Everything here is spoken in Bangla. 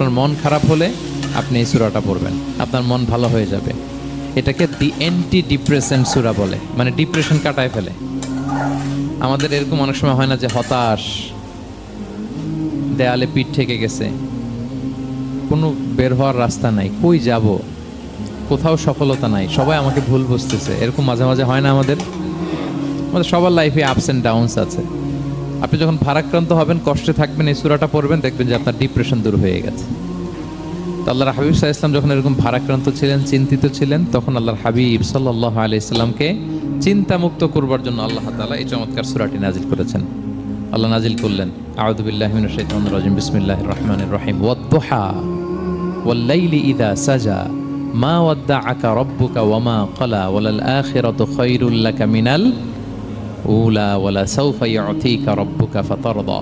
আপনার মন খারাপ হলে আপনি এই সূরাটা পড়বেন, আপনার মন ভালো হয়ে যাবে। এটাকে দি অ্যান্টি ডিপ্রেসেন্ট সূরা বলে, মানে ডিপ্রেশন কাটায় ফেলে। আমাদের এরকম অনেক সময় হয় না যে হতাশ, দেয়ালে পিঠ ঠেকে গেছে, কোনো বের হওয়ার রাস্তা নাই, কই যাব, কোথাও সফলতা নাই, সবাই আমাকে ভুল বুঝতেছে, এরকম মাঝে মাঝে হয় না? আমাদের সবার লাইফে আপস অ্যান্ড ডাউনস আছে। আপনি যখন ভারাক্রান্ত হবেন, কষ্টে থাকবেন, এই সূরাটা পড়বেন, দেখবেন যে আপনার ডিপ্রেশন দূর হয়ে গেছে। তো আল্লাহর হাবিব সাল্লাল্লাহু আলাইহি ওয়াসাল্লাম যখন এরকম ভারাক্রান্ত ছিলেন, চিন্তিত ছিলেন, তখন আল্লাহর হাবিব সাল্লাল্লাহু আলাইহি সাল্লামকে চিন্তামুক্ত করবার জন্য আল্লাহ তাআলা এই চমৎকার সূরাটি নাজিল করেছেন। আল্লাহ নাজিল করলেন, আউযু বিল্লাহি মিনাশ শাইতানির রাজিম, বিসমিল্লাহির রহমানির রহিম, ওয়াদ-দুহা ওয়াল-লাইলি ইযা সাজা মা ওয়াদ্দাআকা রাব্বুকা ওয়া মা ক্বালা ওয়ালাল আখিরাতু খায়রুল লাকা মিনাল উলা ওয়ালা সাওফা ইউতিকা রাব্বুকা ফাতারদা।